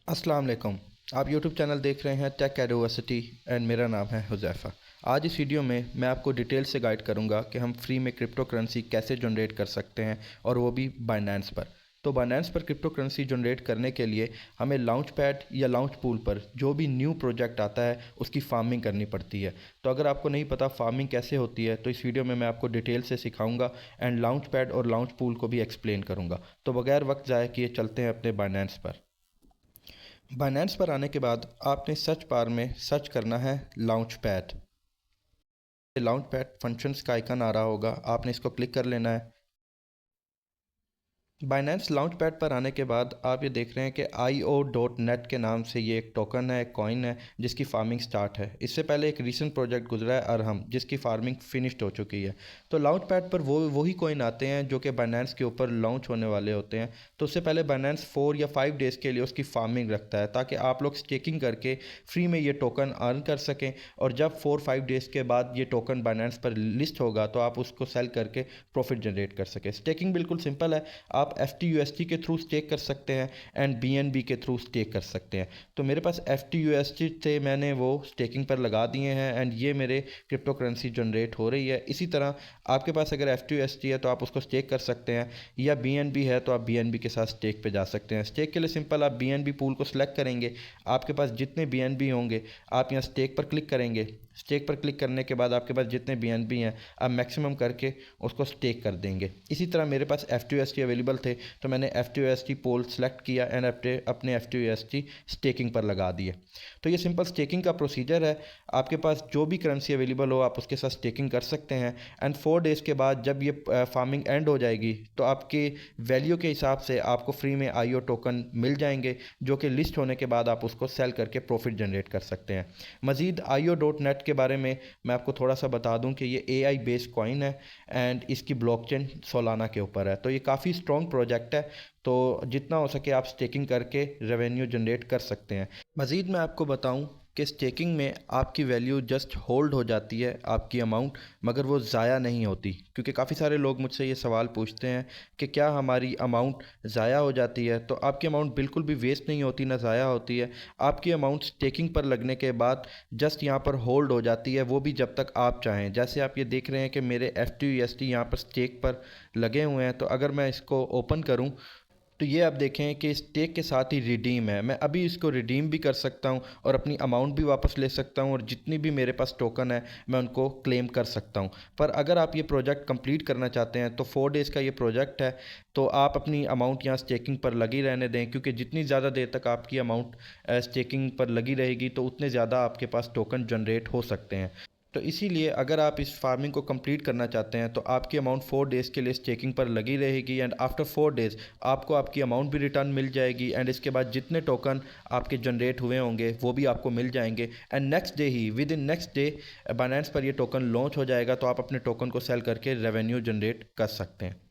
अस्सलाम वालेकुम। आप यूट्यूब चैनल देख रहे हैं टेक एडवर्सिटी एंड मेरा नाम है हुज़ैफ़ा। आज इस वीडियो में मैं आपको डिटेल से गाइड करूंगा कि हम फ्री में क्रिप्टो करेंसी कैसे जनरेट कर सकते हैं और वो भी बाइनेंस पर। तो बाइनेंस पर क्रिप्टो करेंसी जनरेट करने के लिए हमें लाउंच पैड या लाउंच पूल पर जो भी न्यू प्रोजेक्ट आता है उसकी फार्मिंग करनी पड़ती है। तो अगर आपको नहीं पता फार्मिंग कैसे होती है तो इस वीडियो में मैं आपको डिटेल से सिखाऊंगा एंड लाउंच पैड और लाउंच पूल को भी एक्सप्लेन करूंगा। तो बगैर वक्त ज़ाया किए चलते हैं अपने बाइनेंस पर। बाइनेंस पर आने के बाद आपने सर्च बार में सर्च करना है launch pad. Launch pad functions का आइकन आ रहा होगा, आपने इसको क्लिक कर लेना है। बाइनेंस लाउंच पैड पर आने के बाद आप ये देख रहे हैं कि IO.net के नाम से ये एक टोकन है, एक कॉइन है जिसकी फार्मिंग स्टार्ट है। इससे पहले एक रीसेंट प्रोजेक्ट गुजरा है अरहम, जिसकी फार्मिंग फिनिश्ड हो चुकी है। तो लाउंच पैड पर वही कॉइन आते हैं जो कि बाइनेंस के ऊपर लॉन्च होने वाले होते हैं। तो उससे पहले बाइनेंस 4 या 5 डेज़ के लिए उसकी फार्मिंग रखता है ताकि आप लोग स्टेकिंग करके फ्री में ये टोकन अर्न कर सकें, और जब 4-5 डेज़ के बाद ये टोकन बाइनेंस पर लिस्ट होगा तो आप उसको सेल करके प्रॉफिट जनरेट कर सकें। स्टेकिंग बिल्कुल सिंपल है, आप FTUSD के थ्रू स्टेक कर सकते हैं एंड BNB के थ्रू स्टेक कर सकते हैं। तो मेरे पास FTUSD थे, मैंने वो स्टेकिंग पर लगा दिए हैं एंड ये मेरे क्रिप्टो करेंसी जनरेट हो रही है। इसी तरह आपके पास अगर FTUSD है तो आप उसको स्टेक कर सकते हैं, या BNB है तो आप BNB के साथ स्टेक पे जा सकते हैं। स्टेक के लिए सिंपल, आप BNB पूल को सिलेक्ट करेंगे, आपके पास जितने BNB होंगे आप यहाँ स्टेक पर क्लिक करेंगे। स्टेक पर क्लिक करने के बाद आपके पास जितने BNB हैं आप मैक्सिमम करके उसको स्टेक कर देंगे। इसी तरह मेरे पास FTUSD अवेलेबल थे तो मैंने FTUSD पोल सेलेक्ट किया एंड अपने FTUSD स्टेकिंग पर लगा दिए। तो ये सिंपल स्टेकिंग का प्रोसीजर है। आपके पास जो भी करेंसी अवेलेबल हो आप उसके साथ स्टेकिंग कर सकते हैं एंड 4 डेज़ के बाद जब ये फार्मिंग एंड हो जाएगी तो आपके वैल्यू के हिसाब से आपको फ्री में IO टोकन मिल जाएंगे, जो कि लिस्ट होने के बाद आप उसको सेल करके प्रॉफिट जनरेट कर सकते हैं। मज़ीद IO.net के बारे में मैं आपको थोड़ा सा बता दूं कि ये AI बेस्ड कॉइन है एंड इसकी ब्लॉकचेन सोलाना के ऊपर है। तो ये काफ़ी स्ट्रॉन्ग प्रोजेक्ट है, तो जितना हो सके आप स्टेकिंग करके रेवेन्यू जनरेट कर सकते हैं। मज़ीद मैं आपको बताऊं कि स्टेकिंग में आपकी वैल्यू जस्ट होल्ड हो जाती है, आपकी अमाउंट, मगर वो ज़ाया नहीं होती। क्योंकि काफ़ी सारे लोग मुझसे ये सवाल पूछते हैं कि क्या हमारी अमाउंट ज़ाया हो जाती है। तो आपकी अमाउंट बिल्कुल भी वेस्ट नहीं होती, ना ज़ाया होती है। आपकी अमाउंट स्टेकिंग पर लगने के बाद जस्ट यहाँ पर होल्ड हो जाती है, वो भी जब तक आप चाहें। जैसे आप ये देख रहे हैं कि मेरे FTUSD यहाँ पर स्टेक पर लगे हुए हैं, तो अगर मैं इसको ओपन करूँ तो ये आप देखें कि स्टेक के साथ ही रिडीम है। मैं अभी इसको रिडीम भी कर सकता हूँ और अपनी अमाउंट भी वापस ले सकता हूँ, और जितनी भी मेरे पास टोकन है मैं उनको क्लेम कर सकता हूँ। पर अगर आप ये प्रोजेक्ट कंप्लीट करना चाहते हैं तो 4 डेज़ का ये प्रोजेक्ट है, तो आप अपनी अमाउंट यहाँ स्टेकिंग पर लगी रहने दें, क्योंकि जितनी ज़्यादा देर तक आपकी अमाउंट स्टेकिंग पर लगी रहेगी तो उतने ज़्यादा आपके पास टोकन जनरेट हो सकते हैं। तो इसीलिए अगर आप इस फार्मिंग को कंप्लीट करना चाहते हैं तो आपकी अमाउंट 4 डेज़ के लिए स्टेकिंग पर लगी रहेगी एंड आफ्टर 4 डेज़ आपको आपकी अमाउंट भी रिटर्न मिल जाएगी एंड इसके बाद जितने टोकन आपके जनरेट हुए होंगे वो भी आपको मिल जाएंगे। And next day he, with in next day Binance पर ये टोकन लॉन्च हो जाएगा, तो आप अपने टोकन को सेल करके रेवेन्यू जनरेट कर सकते हैं।